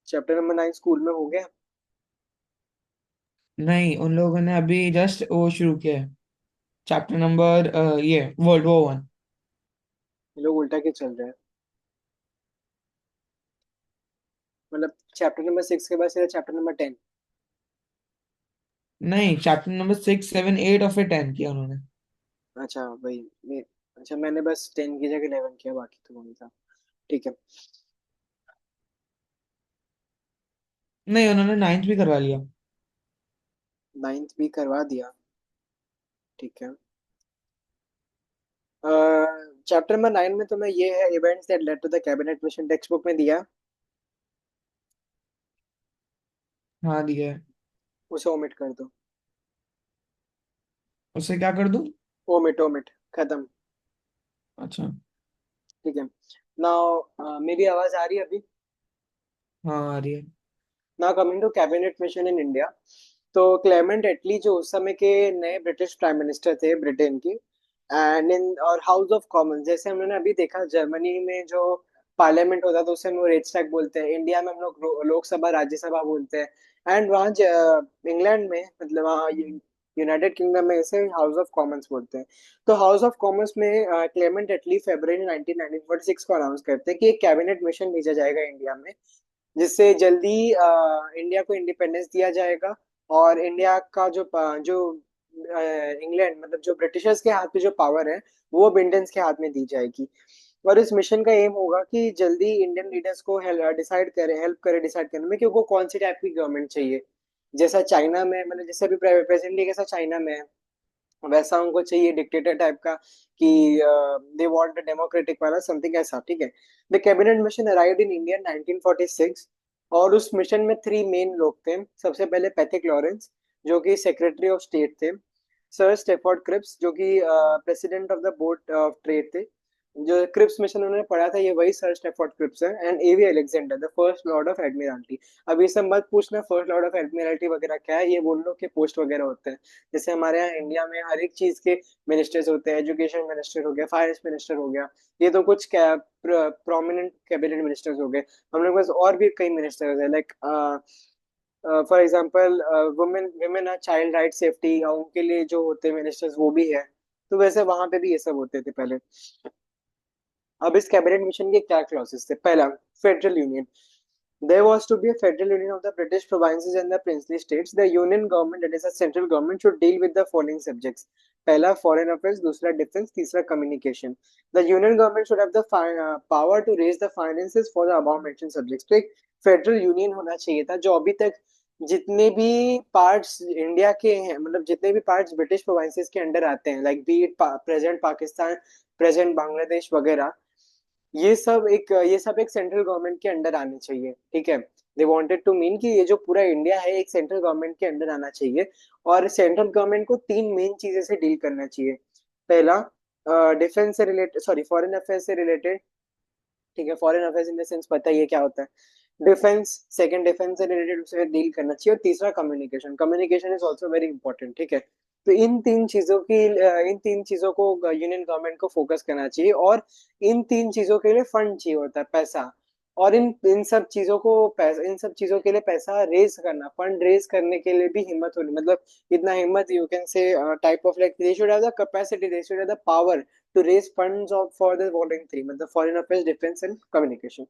चैप्टर नंबर 9 स्कूल में हो गया। नहीं, उन लोगों ने अभी जस्ट वो शुरू किया है। चैप्टर नंबर ये वर्ल्ड वॉर 1। ये लोग उल्टा क्यों चल रहे हैं? मतलब चैप्टर नंबर 6 के बाद सीधा चैप्टर नंबर 10? नहीं, चैप्टर नंबर 6, 7, 8 और फिर 10 किया उन्होंने। अच्छा भाई, अच्छा मैंने बस 10 की जगह 11 किया, बाकी तो वही था। ठीक है। नहीं, उन्होंने 9th भी करवा लिया। 9th भी करवा दिया। ठीक है, चैप्टर नंबर 9 में तुम्हें ये है, events that led to the cabinet mission, text book में दिया। हाँ, दिया है। उसे ओमिट कर दो। उससे क्या कर दूं? ओमिट ओमिट, खत्म। अच्छा। ठीक है, नाउ मेरी आवाज आ रही है अभी? हाँ, आ रही है। Now coming to cabinet mission in India. तो क्लेमेंट एटली जो उस समय के नए ब्रिटिश प्राइम मिनिस्टर थे ब्रिटेन की, एंड इन और हाउस ऑफ कॉमन्स, जैसे हमने अभी देखा जर्मनी में जो पार्लियामेंट होता है तो उसे हम लोग रेजटैग बोलते हैं, इंडिया में हम लोग लोकसभा राज्यसभा बोलते हैं, एंड वहाँ इंग्लैंड में, मतलब वहाँ यूनाइटेड किंगडम में इसे हाउस ऑफ कॉमन्स बोलते हैं। तो हाउस ऑफ कॉमन्स में क्लेमेंट एटली फरवरी 1946 को अनाउंस करते हैं कि एक कैबिनेट मिशन भेजा जाएगा इंडिया में, जिससे जल्दी इंडिया को इंडिपेंडेंस दिया जाएगा। और इंडिया का जो इंग्लैंड, मतलब जो ब्रिटिशर्स के हाथ में जो पावर है, वो अब इंडियंस के हाथ में दी जाएगी। और इस मिशन का एम होगा कि जल्दी इंडियन लीडर्स को हेल्प करे डिसाइड करने में कि उनको कौन सी टाइप की गवर्नमेंट चाहिए। जैसा चाइना में, मतलब जैसे अभी प्रेजेंटली कैसा चाइना में है, वैसा उनको चाहिए डिक्टेटर टाइप का कि दे वांट डेमोक्रेटिक वाला समथिंग ऐसा, ठीक है। The cabinet mission arrived in India 1946, और उस मिशन में 3 मेन लोग थे। सबसे पहले पैथिक लॉरेंस, जो कि सेक्रेटरी ऑफ स्टेट थे। सर स्टेफोर्ड क्रिप्स, जो कि president of the board of trade थे। जो क्रिप्स मिशन उन्होंने पढ़ा था, ये वही सर स्टेफोर्ड क्रिप्स है। And AV Alexander, the first lord of admiralty. अब ये सब मत पूछना फर्स्ट लॉर्ड ऑफ एडमिरल्टी वगैरह क्या है, ये बोल लो कि पोस्ट वगैरह होते हैं। जैसे हमारे यहाँ इंडिया में हर एक चीज के मिनिस्टर्स होते हैं, एजुकेशन मिनिस्टर हो गया, फाइनेंस मिनिस्टर हो गया, ये तो कुछ प्रोमिनेंट कैबिनेट मिनिस्टर्स हो गए। हम लोग पास और भी कई मिनिस्टर्स है, like for example women women child right safety, उनके लिए जो होते हैं मिनिस्टर्स वो भी है। तो वैसे वहां पे भी ये सब होते थे पहले। अब इस कैबिनेट मिशन के क्या क्लॉसेस थे? पहला, federal union. There was to be a federal union of the British provinces and the princely states. The union government, that is a central government, should deal with the following subjects. पहला foreign affairs, दूसरा defense, तीसरा communication. The union government should have the power to raise the finances for the above mentioned subjects. तो एक फेडरल यूनियन होना चाहिए था, जो अभी तक जितने भी पार्ट्स इंडिया के हैं, मतलब जितने भी पार्ट्स ब्रिटिश प्रोविंसेस के अंडर आते हैं, like B it present Pakistan, present Bangladesh वगैरह, ये सब एक सेंट्रल गवर्नमेंट के अंडर आने चाहिए, ठीक है। दे वांटेड टू मीन कि ये जो पूरा इंडिया है एक सेंट्रल गवर्नमेंट के अंडर आना चाहिए। और सेंट्रल गवर्नमेंट को 3 मेन चीजें से डील करना चाहिए। पहला, डिफेंस से रिलेटेड, सॉरी फॉरेन अफेयर्स से रिलेटेड, ठीक है। Foreign affairs in the sense पता ही है क्या होता है। डिफेंस, सेकंड डिफेंस से रिलेटेड उसे डील करना चाहिए। और तीसरा communication, communication is also very important, ठीक है। तो इन तीन चीजों को यूनियन गवर्नमेंट को फोकस करना चाहिए। और इन 3 चीजों के लिए फंड चाहिए होता है, पैसा। और इन सब चीजों के लिए पैसा रेज करना, फंड रेज करने के लिए भी हिम्मत होनी, मतलब इतना हिम्मत, यू कैन से type of, like they should have the capacity, they should have the power to raise funds for the following three, the foreign affairs, defense, and communication.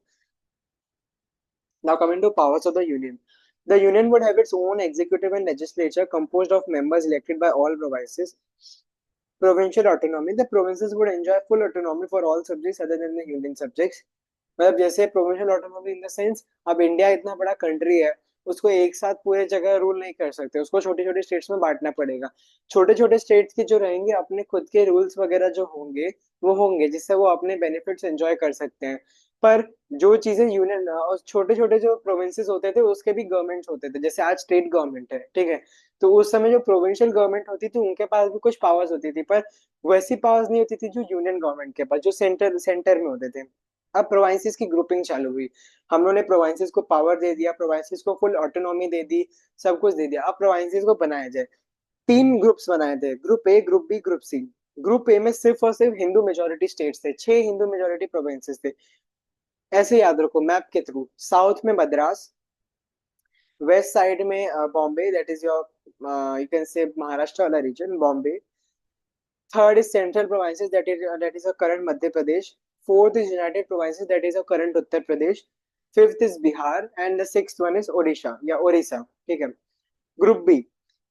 Now coming to powers of the union. The union would have its own executive and legislature composed of members elected by all provinces. Provincial autonomy. The provinces would enjoy full autonomy for all subjects other than the union subjects. मतलब जैसे provincial autonomy in the sense, अब इंडिया इतना बड़ा कंट्री है, उसको एक साथ पूरे जगह रूल नहीं कर सकते, उसको छोटे छोटे स्टेट्स में बांटना पड़ेगा। छोटे छोटे स्टेट्स के जो रहेंगे अपने खुद के रूल्स वगैरह जो होंगे वो होंगे, जिससे वो अपने बेनिफिट्स एंजॉय कर सकते हैं। पर जो चीजें यूनियन और छोटे छोटे जो प्रोविंसेस होते थे उसके भी गवर्नमेंट्स होते थे, जैसे आज स्टेट गवर्नमेंट है, ठीक है। तो उस समय जो प्रोविंशियल गवर्नमेंट होती थी उनके पास भी कुछ पावर्स होती थी, पर वैसी पावर्स नहीं होती थी जो यूनियन गवर्नमेंट के पास, जो सेंटर सेंटर में होते थे। अब प्रोवाइंसेस की ग्रुपिंग चालू हुई। हम लोगों ने प्रोवाइंसेस को पावर दे दिया, प्रोवाइंसेस को फुल ऑटोनॉमी दे दी, सब कुछ दे दिया। अब प्रोवाइंसेस को बनाया जाए। 3 ग्रुप्स बनाए थे, group A, group B, group C. Group A में सिर्फ और सिर्फ हिंदू मेजोरिटी स्टेट्स थे, 6 हिंदू मेजोरिटी प्रोविंसेस थे। ऐसे याद रखो मैप के थ्रू। साउथ में मद्रास, वेस्ट साइड में Bombay, that is your, you can say Maharashtra वाला region, Bombay. Third is central provinces, that is a current Madhya Pradesh. Fourth is united provinces, that is a current Uttar Pradesh. Fifth is Bihar and the sixth one is Odisha या ओडिशा, ठीक है। Group B.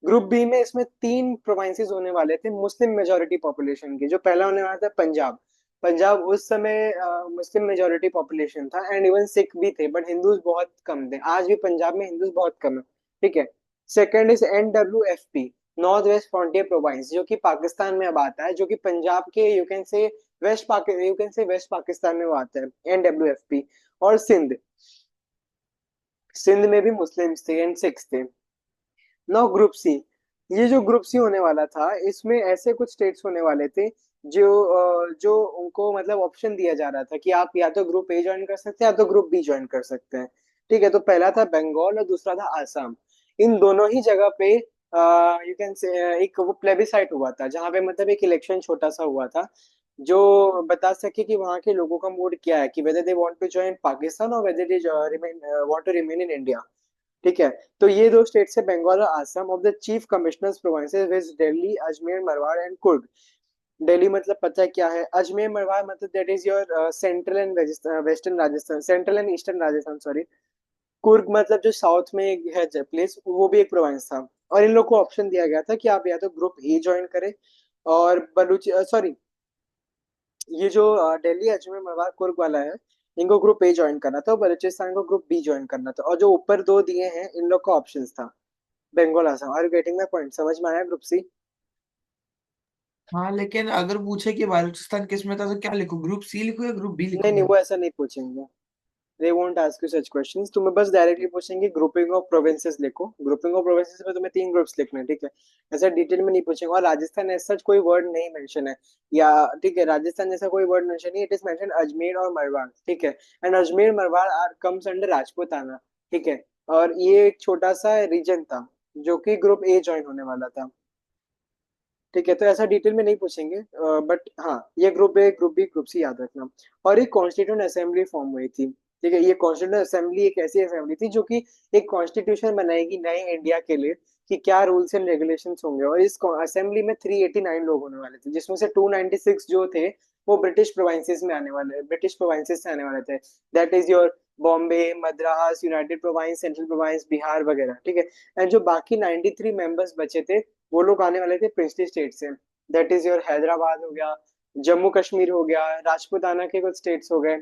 ग्रुप बी में इसमें 3 प्रोविंसेस होने वाले थे मुस्लिम मेजोरिटी पॉपुलेशन के। जो पहला होने वाला था पंजाब। पंजाब उस समय मुस्लिम मेजोरिटी पॉपुलेशन था, एंड इवन सिख भी थे, बट हिंदूज बहुत कम थे। आज भी पंजाब में हिंदूज बहुत कम है, ठीक है। Second is NWFP, north west frontier province, जो कि पाकिस्तान में अब आता है, जो कि पंजाब के you can say west Pakistan में वो आता है, NWFP। और सिंध, सिंध में भी मुस्लिम्स थे एंड सिख्स थे। Now group C. ये जो ग्रुप सी होने वाला था, इसमें ऐसे कुछ स्टेट्स होने वाले थे जो उनको मतलब ऑप्शन दिया जा रहा था कि आप या तो ग्रुप ए ज्वाइन कर सकते हैं या तो ग्रुप बी ज्वाइन कर सकते हैं, ठीक है। तो पहला था बंगाल और दूसरा था आसाम। इन दोनों ही जगह पे यू कैन से एक वो प्लेबिसाइट हुआ था, जहां पे मतलब एक इलेक्शन छोटा सा हुआ था, जो बता सके कि वहाँ के लोगों का मूड क्या है, कि whether they want to join Pakistan और whether they remain want to remain in India, ठीक है। तो ये 2 स्टेट्स है, बंगाल और Assam. Of the chief commissioners provinces which Delhi, Ajmer, Marwar and Coorg. Delhi मतलब पता है क्या है, अजमेर मरवाड़ मतलब that is your central and western Rajasthan, central and eastern Rajasthan, sorry. Coorg मतलब जो साउथ में एक है प्लेस, वो भी एक प्रोविंस था। और इन लोग को ऑप्शन दिया गया था कि आप या तो ग्रुप ए ज्वाइन करें, और बलूच सॉरी, ये जो दिल्ली, अजमेर, मरवाड़, कुर्ग वाला है, इनको ग्रुप ए ज्वाइन करना था, और बलूचिस्तान को ग्रुप बी ज्वाइन करना था। और जो ऊपर 2 दिए हैं इन लोग का ऑप्शंस था, Bengal, Assam. Are you getting my point? समझ में आया ग्रुप सी? हाँ लेकिन अगर पूछे कि बलूचिस्तान किस में था तो क्या लिखूं, ग्रुप सी लिखूं या ग्रुप बी नहीं नहीं, लिखूं? वो ऐसा नहीं पूछेंगे। They won't ask you such questions, तुम्हें बस डायरेक्टली पूछेंगे ग्रुपिंग ऑफ प्रोविंसेस लिखो। ग्रुपिंग ऑफ प्रोविंसेस में तुम्हें 3 ग्रुप्स लिखने हैं, ठीक है। ऐसा डिटेल में नहीं पूछेंगे। और राजस्थान ऐसा सच कोई वर्ड नहीं मेंशन है, या ठीक है, राजस्थान जैसा कोई वर्ड मेंशन नहीं, इट इज मेंशन अजमेर और मरवाड़, ठीक है। And Ajmer Marwar are comes under Rajputana, ठीक है। और ये एक छोटा सा रीजन था जो कि ग्रुप ए ज्वाइन होने वाला था, ठीक है। तो ऐसा डिटेल में नहीं पूछेंगे, बट हाँ, ये group A, group B, group C याद रखना। और एक कॉन्स्टिट्यूंट असेंबली फॉर्म हुई थी, ठीक है। ये कॉन्स्टिट्यूंट असेंबली एक ऐसी असेंबली थी जो कि एक कॉन्स्टिट्यूशन बनाएगी नए इंडिया के लिए, कि क्या रूल्स एंड रेगुलेशंस होंगे। और इस असेंबली में 389 लोग होने वाले थे, जिसमें से 296 जो थे वो ब्रिटिश प्रोविंसेस में आने वाले, ब्रिटिश प्रोविंसेस से आने वाले थे। That is your Bombay, Madras, United province, central province, Bihar वगैरह, ठीक है। एंड जो बाकी 93 मेंबर्स बचे थे, वो लोग आने वाले थे प्रिंसली स्टेट से। दैट इज योर हैदराबाद हो गया, जम्मू कश्मीर हो गया, राजपूताना के कुछ स्टेट्स हो गए,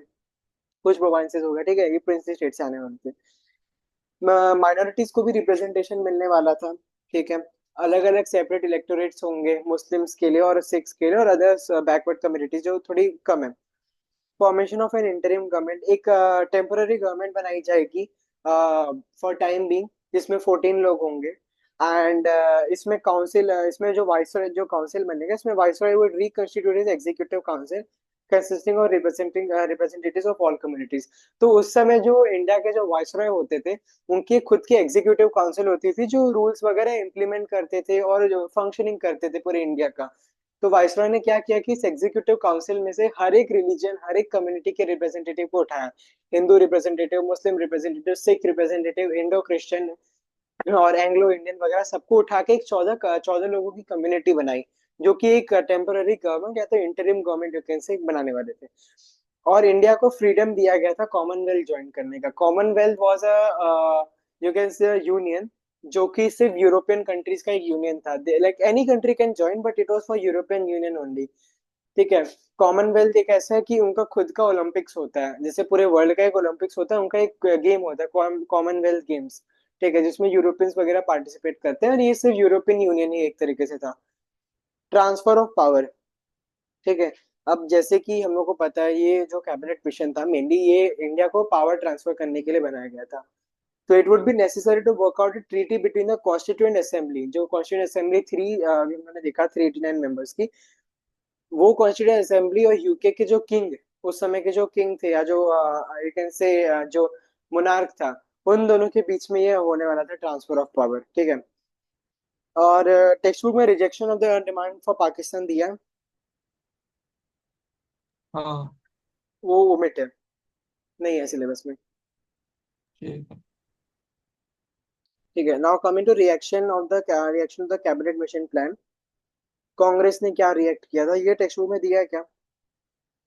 कुछ प्रोविंसेस हो गए, ठीक है। ये प्रिंसली स्टेट से आने वाले थे। माइनॉरिटीज को भी रिप्रेजेंटेशन मिलने वाला था, ठीक है। अलग अलग सेपरेट इलेक्टोरेट्स होंगे मुस्लिम्स के लिए और सिख्स के लिए और अदर्स बैकवर्ड कम्युनिटीज जो थोड़ी कम है। Formation of N interim government, एक टेम्पररी गवर्नमेंट बनाई जाएगी फॉर टाइम बीइंग, जिसमें 14 लोग होंगे। एंड इसमें काउंसिल, इसमें जो वाइसरॉय, जो काउंसिल बनेगा, इसमें viceroy would reconstitute his executive council consisting of representing representatives of all communities. तो उस समय जो इंडिया के जो वाइसरॉय होते थे, उनकी खुद की एग्जीक्यूटिव काउंसिल होती थी जो रूल्स वगैरह इंप्लीमेंट करते थे और जो फंक्शनिंग करते थे पूरे इंडिया का। तो वाइसरॉय ने क्या किया कि इस एग्जीक्यूटिव काउंसिल में से हर एक रिलीजन, हर एक कम्युनिटी के रिप्रेजेंटेटिव को उठाया। Hindu representative, Muslim representative, Sikh representative, Indo Christian और एंग्लो इंडियन वगैरह सबको उठा के एक 14 लोगों की कम्युनिटी बनाई, जो कि एक टेम्पररी गवर्नमेंट या तो इंटरिम गवर्नमेंट यू कैन से बनाने वाले थे। और इंडिया को फ्रीडम दिया गया था कॉमनवेल्थ ज्वाइन करने का। Commonwealth was a you can से यूनियन, जो कि सिर्फ यूरोपियन कंट्रीज का एक यूनियन था। Like any country can join but it was for European union only, ठीक है। कॉमनवेल्थ एक ऐसा है कि उनका खुद का ओलंपिक्स होता है, जैसे पूरे वर्ल्ड का एक ओलंपिक्स होता है, उनका एक गेम होता है कॉमनवेल्थ गेम्स, ठीक है, जिसमें यूरोपियंस वगैरह पार्टिसिपेट करते हैं। और ये सिर्फ यूरोपियन यूनियन ही एक तरीके से था। ट्रांसफर ऑफ पावर, ठीक है। अब जैसे कि हम लोग को पता है, ये जो कैबिनेट मिशन था मेनली ये इंडिया को पावर ट्रांसफर करने के लिए बनाया गया था। तो it would be necessary to work out a treaty between the constituent assembly, जो constituent assembly थ्री हमने देखा 389 मेंबर्स की, वो कॉन्स्टिट्यूएंट असेंबली और यूके के जो किंग, उस समय के जो किंग थे, या जो यू कैन से जो मोनार्क था, उन दोनों के बीच में ये होने वाला था ट्रांसफर ऑफ पावर, ठीक है। और टेक्स्ट बुक में rejection of the demand for Pakistan दिया, हाँ वो ओमिट है, नहीं है सिलेबस में, ठीक है। ठीक है। Now coming to reaction of the cabinet mission plan. Congress ने क्या रिएक्ट किया था, ये टेक्स्ट बुक में दिया है क्या?